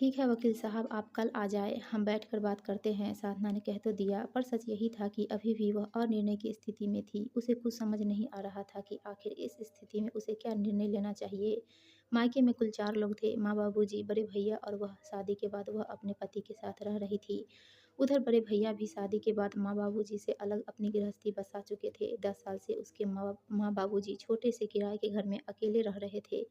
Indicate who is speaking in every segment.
Speaker 1: ठीक है वकील साहब, आप कल आ जाएँ, हम बैठकर बात करते हैं। साधना ने कह तो दिया, पर सच यही था कि अभी भी वह अनिर्णय की स्थिति में थी। उसे कुछ समझ नहीं आ रहा था कि आखिर इस स्थिति में उसे क्या निर्णय लेना चाहिए। मायके में कुल 4 लोग थे, माँ, बाबूजी, बड़े भैया और वह। शादी के बाद वह अपने पति के साथ रह रही थी। उधर बड़े भैया भी शादी के बाद माँ बाबूजी से अलग अपनी गृहस्थी बसा चुके थे। 10 साल से उसके माँ बाबूजी छोटे से किराए के घर में अकेले रह रहे थे।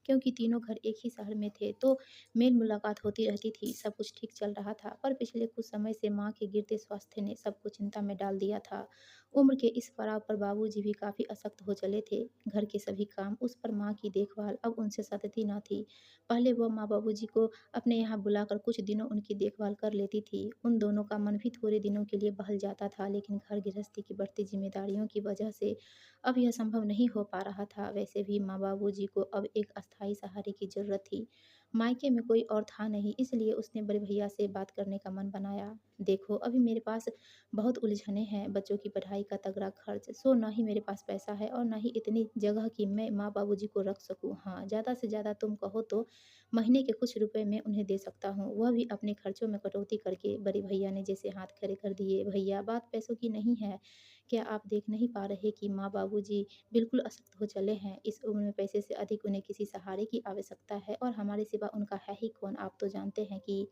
Speaker 1: क्योंकि तीनों घर एक ही शहर में थे, तो मेल मुलाकात होती रहती थी। सब कुछ ठीक चल रहा था, पर पिछले कुछ समय से माँ के गिरते स्वास्थ्य ने सबको चिंता में डाल दिया था। उम्र के इस पड़ाव पर बाबूजी भी काफ़ी अशक्त हो चले थे। घर के सभी काम, उस पर माँ की देखभाल अब उनसे सधती न थी। पहले वह माँ बाबूजी को अपने यहाँ बुलाकर कुछ दिनों उनकी देखभाल कर लेती थी। उन दोनों का मन भी थोड़े दिनों के लिए बहल जाता था, लेकिन घर गृहस्थी की बढ़ती जिम्मेदारियों की वजह से अब यह संभव नहीं हो पा रहा था। वैसे भी माँ बाबूजी को अब एक अस्थायी सहारे की ज़रूरत थी। मायके में कोई और था नहीं, इसलिए उसने बड़े भैया से बात करने का मन बनाया। देखो, अभी मेरे पास बहुत उलझनें हैं, बच्चों की पढ़ाई का तगड़ा खर्च, सो ना ही मेरे पास पैसा है और ना ही इतनी जगह कि मैं माँ बाबूजी को रख सकूँ। हाँ, ज़्यादा से ज़्यादा तुम कहो तो महीने के कुछ रुपए मैं उन्हें दे सकता हूँ, वह भी अपने खर्चों में कटौती करके। बड़े भैया ने जैसे हाथ खड़े कर दिए। भैया, बात पैसों की नहीं है। क्या आप देख नहीं पा रहे कि माँ बाबूजी बिल्कुल अशक्त हो चले हैं? इस उम्र में पैसे से अधिक उन्हें किसी सहारे की आवश्यकता है और हमारे सिवा उनका है ही कौन? आप तो जानते हैं कि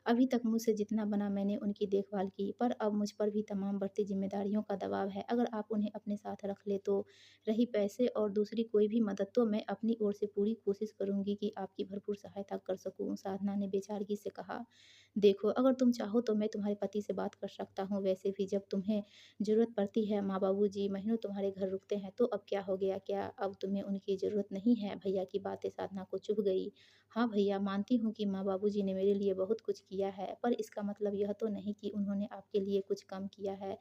Speaker 1: अभी तक मुझसे जितना बना मैंने उनकी देखभाल की, पर अब मुझ पर भी तमाम बढ़ती ज़िम्मेदारियों का दबाव है। अगर आप उन्हें अपने साथ रख लें तो रही पैसे और दूसरी कोई भी मदद, तो मैं अपनी ओर से पूरी कोशिश करूँगी कि आपकी भरपूर सहायता कर सकूँ। साधना ने बेचारगी से कहा, देखो, अगर तुम चाहो तो मैं तुम्हारे पति से बात कर सकता हूँ। वैसे भी जब तुम्हें ज़रूरत पड़ती है, माँ बाबूजी महीनों तुम्हारे घर रुकते हैं, तो अब क्या हो गया? क्या अब तुम्हें उनकी ज़रूरत नहीं है? भैया की बातें साधना को चुभ गई। हाँ भैया, मानती हूँ कि माँ बाबूजी ने मेरे लिए बहुत कुछ किया है, पर इसका मतलब यह तो नहीं कि उन्होंने आपके लिए कुछ कम किया है।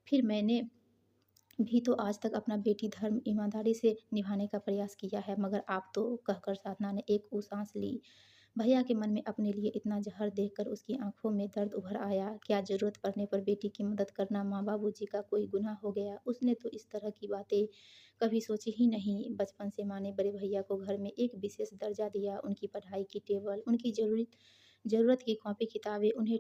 Speaker 1: फिर मैंने भी तो आज तक अपना बेटी धर्म ईमानदारी से निभाने का प्रयास किया है, मगर आप तो, कहकर साधना ने एक सांस ली। भैया के मन में अपने लिए इतना ज़हर देखकर उसकी आंखों में दर्द उभर आया। क्या ज़रूरत पड़ने पर बेटी की मदद करना माँ बाबूजी का कोई गुनाह हो गया? उसने तो इस तरह की बातें कभी सोची ही नहीं। बचपन से माँ ने बड़े भैया को घर में एक विशेष दर्जा दिया। उनकी पढ़ाई की टेबल, उनकी ज़रूरत की कॉपी किताबें, उन्हें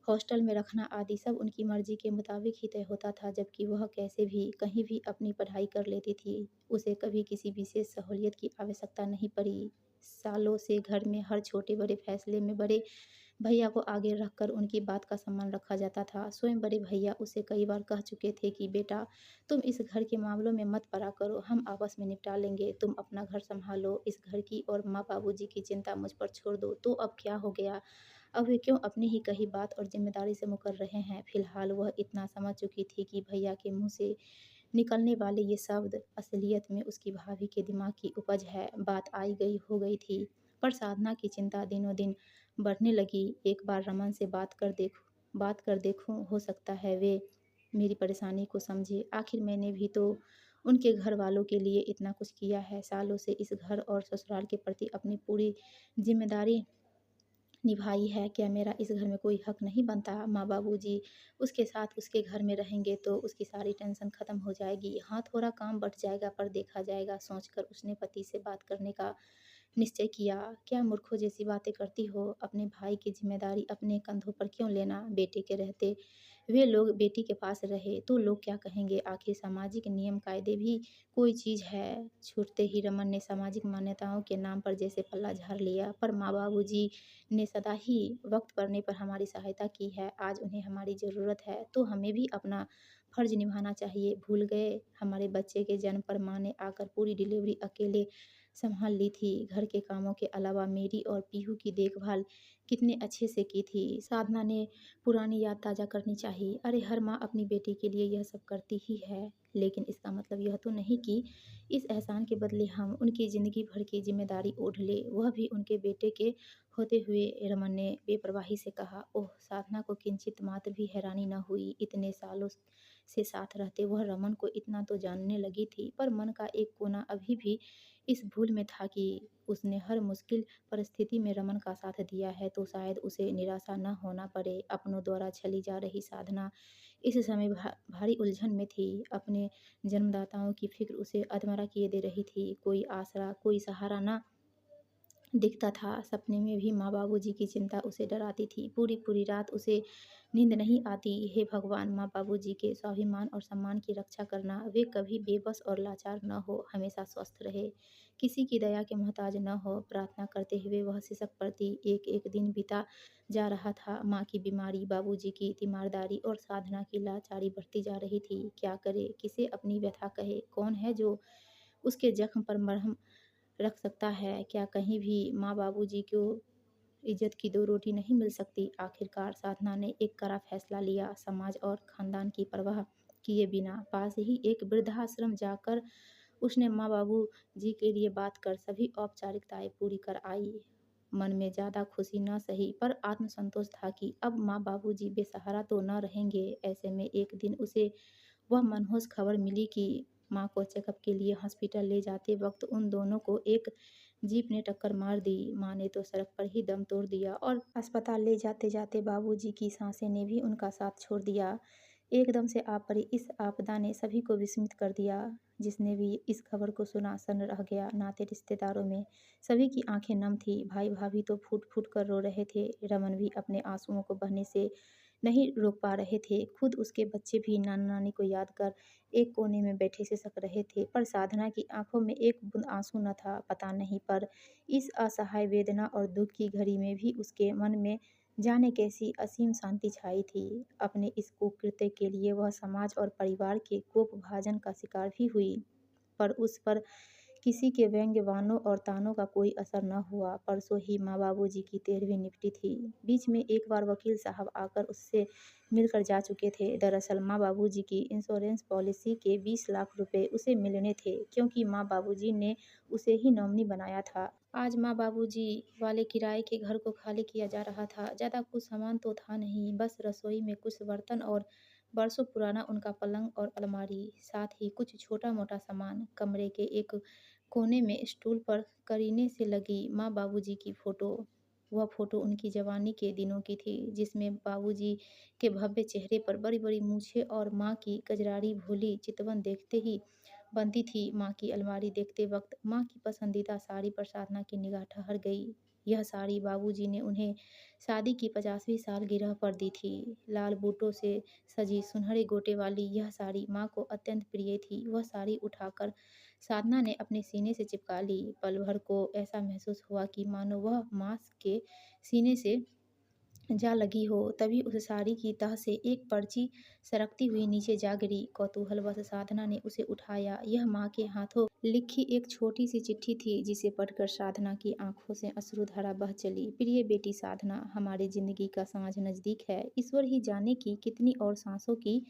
Speaker 1: हॉस्टल में रखना आदि सब उनकी मर्ज़ी के मुताबिक ही तय होता था, जबकि वह कैसे भी, कहीं भी अपनी पढ़ाई कर लेती थी। उसे कभी किसी विशेष सहूलियत की आवश्यकता नहीं पड़ी। सालों से घर में हर छोटे-बड़े फैसले में बड़े भैया को आगे रखकर उनकी बात का सम्मान रखा जाता था। स्वयं बड़े भैया उसे कई बार कह चुके थे कि बेटा, तुम इस घर के मामलों में मत पड़ा करो, हम आपस में निपटा लेंगे। तुम अपना घर सँभालो, इस घर की और माँ बाबूजी की चिंता मुझ पर छोड़ दो। तो अब क्या हो गया? अब वे क्यों अपनी ही कही बात और ज़िम्मेदारी से मुकर रहे हैं? फिलहाल वह इतना समझ चुकी थी कि भैया के मुँह से निकलने वाले ये शब्द असलियत में उसकी भाभी के दिमाग की उपज है। बात आई गई हो गई थी, पर साधना की चिंता दिनों दिन बढ़ने लगी। एक बार रमन से बात कर देखूं, हो सकता है वे मेरी परेशानी को समझे। आखिर मैंने भी तो उनके घर वालों के लिए इतना कुछ किया है। सालों से इस घर और ससुराल के प्रति अपनी पूरी जिम्मेदारी निभाई है। क्या मेरा इस घर में कोई हक नहीं बनता? माँ बाबूजी उसके साथ उसके घर में रहेंगे तो उसकी सारी टेंशन ख़त्म हो जाएगी। हाँ, थोड़ा काम बढ़ जाएगा, पर देखा जाएगा, सोचकर उसने पति से बात करने का निश्चय किया। क्या मूर्खों जैसी बातें करती हो? अपने भाई की ज़िम्मेदारी अपने कंधों पर क्यों लेना? बेटे के रहते वे लोग बेटी के पास रहे तो लोग क्या कहेंगे? आखिर सामाजिक नियम कायदे भी कोई चीज़ है। छूटते ही रमन ने सामाजिक मान्यताओं के नाम पर जैसे पल्ला झाड़ लिया। पर माँ बाबूजी ने सदा ही वक्त पड़ने पर हमारी सहायता की है। आज उन्हें हमारी ज़रूरत है, तो हमें भी अपना फ़र्ज़ निभाना चाहिए। भूल गए, हमारे बच्चे के जन्म पर माँ ने आकर पूरी डिलीवरी अकेले सँभाल ली थी। घर के कामों के अलावा मेरी और पीहू की देखभाल कितने अच्छे से की थी। साधना ने पुरानी याद ताज़ा करनी चाहिए। अरे, हर माँ अपनी बेटी के लिए यह सब करती ही है, लेकिन इसका मतलब यह तो नहीं कि इस एहसान के बदले हम उनकी ज़िंदगी भर की ज़िम्मेदारी ओढ़ लें, वह भी उनके बेटे के होते हुए। रमन ने बेपरवाही से कहा। ओह! साधना को किंचित मात्र भी हैरानी न हुई। इतने सालों से साथ रहते वह रमन को इतना तो जानने लगी थी, पर मन का एक कोना अभी भी इस भूल में था कि उसने हर मुश्किल परिस्थिति में रमन का साथ दिया है, तो शायद उसे निराशा न होना पड़े। अपनों द्वारा छली जा रही साधना इस समय भारी उलझन में थी। अपने जन्मदाताओं की फ़िक्र उसे अधमरा किए दे रही थी। कोई आसरा, कोई सहारा न दिखता था। सपने में भी माँ बाबूजी की चिंता उसे डराती थी। पूरी पूरी रात उसे नींद नहीं आती। हे भगवान, माँ बाबूजी के स्वाभिमान और सम्मान की रक्षा करना। वे कभी बेबस और लाचार न हो, हमेशा स्वस्थ रहे, किसी की दया के मोहताज न हो। प्रार्थना करते हुए वह सिसक पड़ती। एक एक दिन बीता जा रहा था। माँ की बीमारी, बाबूजी की तीमारदारी और साधना की लाचारी बढ़ती जा रही थी। क्या करे, किसे अपनी व्यथा कहे? कौन है जो उसके जख्म पर मरहम रख सकता है? क्या कहीं भी माँ बाबूजी को इज्जत की दो रोटी नहीं मिल सकती? आखिरकार साधना ने एक कड़ा फैसला लिया। समाज और खानदान की परवाह किए बिना पास ही एक वृद्धाश्रम जाकर उसने माँ बाबू जी के लिए बात कर सभी औपचारिकताएं पूरी कर आई। मन में ज़्यादा खुशी न सही, पर आत्मसंतोष था कि अब माँ बाबू जी बेसहारा तो न रहेंगे। ऐसे में एक दिन उसे वह मनहूस खबर मिली कि माँ को चेकअप के लिए हॉस्पिटल ले जाते वक्त उन दोनों को एक जीप ने टक्कर मार दी। माँ ने तो सड़क पर ही दम तोड़ दिया और अस्पताल ले जाते जाते बाबूजी की सांसें ने भी उनका साथ छोड़ दिया। एकदम से आ पड़ी इस आपदा ने सभी को विस्मित कर दिया। जिसने भी इस खबर को सुना सन्न रह गया। नाते रिश्तेदारों में सभी की आंखें नम थी। भाई भाभी तो फूट फूट कर रो रहे थे। रमन भी अपने आंसुओं को बहने से नहीं रोक पा रहे थे। खुद उसके बच्चे भी नाना नानी को याद कर एक कोने में बैठे सिसक रहे थे। पर साधना की आंखों में एक बूंद आंसू न था। पता नहीं, पर इस असहाय वेदना और दुख की घड़ी में भी उसके मन में जाने कैसी असीम शांति छाई थी। अपने इस कुकृत्य के लिए वह समाज और परिवार के कोप भाजन का शिकार भी हुई, पर उस पर किसी के व्यंग्यवाणों और तानों का कोई असर न हुआ। परसों ही माँ बाबूजी की 13वीं निपटी थी। बीच में एक बार वकील साहब आकर उससे मिलकर जा चुके थे। दरअसल माँ बाबूजी की इंश्योरेंस पॉलिसी के 20 लाख रुपए उसे मिलने थे, क्योंकि माँ बाबूजी ने उसे ही नॉमिनी बनाया था। आज माँ बाबूजी वाले किराए के घर को खाली किया जा रहा था। ज़्यादा कुछ सामान तो था नहीं, बस रसोई में कुछ बर्तन और बरसों पुराना उनका पलंग और अलमारी, साथ ही कुछ छोटा मोटा सामान। कमरे के एक कोने में स्टूल पर करीने से लगी माँ बाबूजी की फ़ोटो। वह फ़ोटो उनकी जवानी के दिनों की थी, जिसमें बाबूजी के भव्य चेहरे पर बड़ी-बड़ी मूँछें और माँ की कजरारी भोली चितवन देखते ही बनती थी। माँ की अलमारी देखते वक्त माँ की पसंदीदा साड़ी पर साधना की निगाह ठहर गई। यह साड़ी बाबूजी ने उन्हें शादी की 50वीं सालगिरह पर दी थी। लाल बूटों से सजी सुनहरे गोटे वाली यह साड़ी माँ को अत्यंत प्रिय थी। वह साड़ी उठाकर साधना ने अपने सीने से चिपका ली। पल भर को ऐसा महसूस हुआ कि मानो वह माँ के सीने से जा लगी हो। तभी उस साड़ी की तह से एक पर्ची सरकती हुई नीचे जा गिरी। कौतूहलवश साधना ने उसे उठाया। यह माँ के हाथों लिखी एक छोटी सी चिट्ठी थी, जिसे पढ़कर साधना की आंखों से अश्रुधारा बह चली। प्रिय बेटी साधना, हमारी जिंदगी का सांझ नजदीक है। ईश्वर ही जाने की कितनी और सांसों की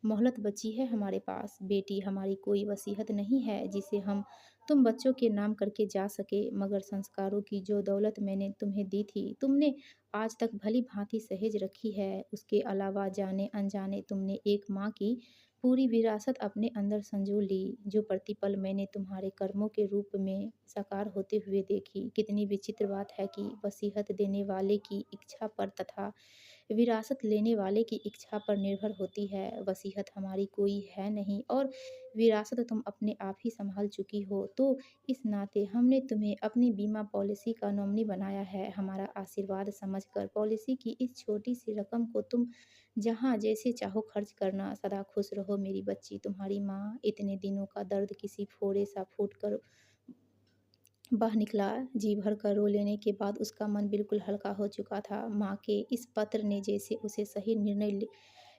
Speaker 1: मोहलत बची है हमारे पास। बेटी, हमारी कोई वसीयत नहीं है जिसे हम तुम बच्चों के नाम करके जा सके, मगर संस्कारों की जो दौलत मैंने तुम्हें दी थी, तुमने आज तक भली भांति सहेज रखी है। उसके अलावा जाने अनजाने तुमने एक माँ की पूरी विरासत अपने अंदर संजो ली, जो प्रतिपल मैंने तुम्हारे कर्मों के रूप में साकार होते हुए देखी। कितनी विचित्र बात है कि वसीयत देने वाले की इच्छा पर तथा विरासत लेने वाले की इच्छा पर निर्भर होती है। वसीयत हमारी कोई है नहीं और विरासत तुम अपने आप ही संभाल चुकी हो, तो इस नाते हमने तुम्हें अपनी बीमा पॉलिसी का नॉमिनी बनाया है। हमारा आशीर्वाद समझकर पॉलिसी की इस छोटी सी रकम को तुम जहाँ जैसे चाहो खर्च करना। सदा खुश रहो मेरी बच्ची, तुम्हारी माँ। इतने दिनों का दर्द किसी फोड़े सा फूट कर बह निकला। जी भर कर रो लेने के बाद उसका मन बिल्कुल हल्का हो चुका था। माँ के इस पत्र ने जैसे उसे सही निर्णय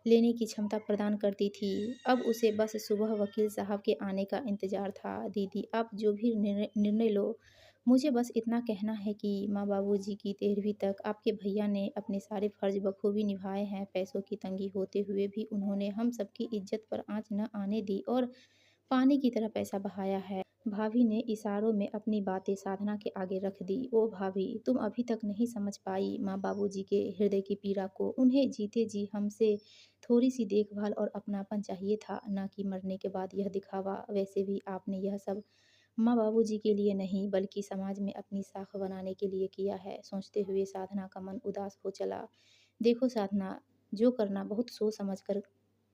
Speaker 1: लेने की क्षमता प्रदान करती थी। अब उसे बस सुबह वकील साहब के आने का इंतजार था। दीदी, आप जो भी निर्णय लो, मुझे बस इतना कहना है कि माँ बाबूजी की 13वीं तक आपके भैया ने अपने सारे फर्ज बखूबी निभाए हैं। पैसों की तंगी होते हुए भी उन्होंने हम सबकी इज्जत पर आँच न आने दी और पानी की तरह पैसा बहाया है। भाभी ने इशारों में अपनी बातें साधना के आगे रख दी। ओ भाभी, तुम अभी तक नहीं समझ पाई माँ बाबूजी के हृदय की पीड़ा को। उन्हें जीते जी हमसे थोड़ी सी देखभाल और अपनापन चाहिए था, न कि मरने के बाद यह दिखावा। वैसे भी आपने यह सब माँ बाबूजी के लिए नहीं, बल्कि समाज में अपनी साख बनाने के लिए किया है। सोचते हुए साधना का मन उदास हो चला। देखो साधना, जो करना बहुत सोच समझ कर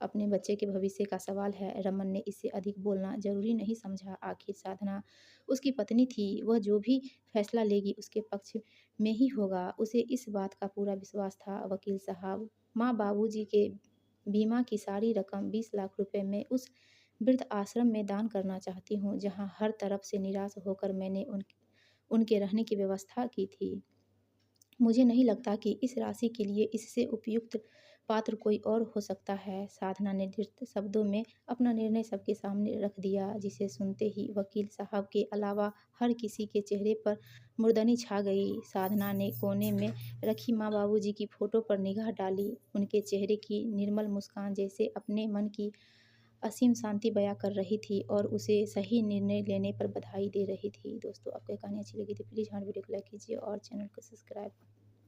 Speaker 1: अपने बच्चे के भविष्य का सवाल है। रमन ने इससे अधिक बोलना ज़रूरी नहीं समझा। आखिर साधना उसकी पत्नी थी, वह जो भी फैसला लेगी उसके पक्ष में ही होगा। उसे इस बात का पूरा विश्वास था। वकील साहब, माँ बाबूजी के बीमा की सारी रकम 20 लाख रुपए मैं उस वृद्ध आश्रम में दान करना चाहती हूँ, जहाँ हर तरफ से निराश होकर मैंने उनके रहने की व्यवस्था की थी। मुझे नहीं लगता कि इस राशि के लिए इससे उपयुक्त पात्र कोई और हो सकता है। साधना ने दृढ़ शब्दों में अपना निर्णय सबके सामने रख दिया, जिसे सुनते ही वकील साहब के अलावा हर किसी के चेहरे पर मुर्दनी छा गई। साधना ने कोने में रखी माँ बाबूजी की फोटो पर निगाह डाली। उनके चेहरे की निर्मल मुस्कान जैसे अपने मन की असीम शांति बयां कर रही थी और उसे सही निर्णय लेने पर बधाई दे रही थी। दोस्तों, आपको ये कहानी अच्छी लगी तो प्लीज़ हमारे वीडियो को लाइक कीजिए और चैनल को सब्सक्राइब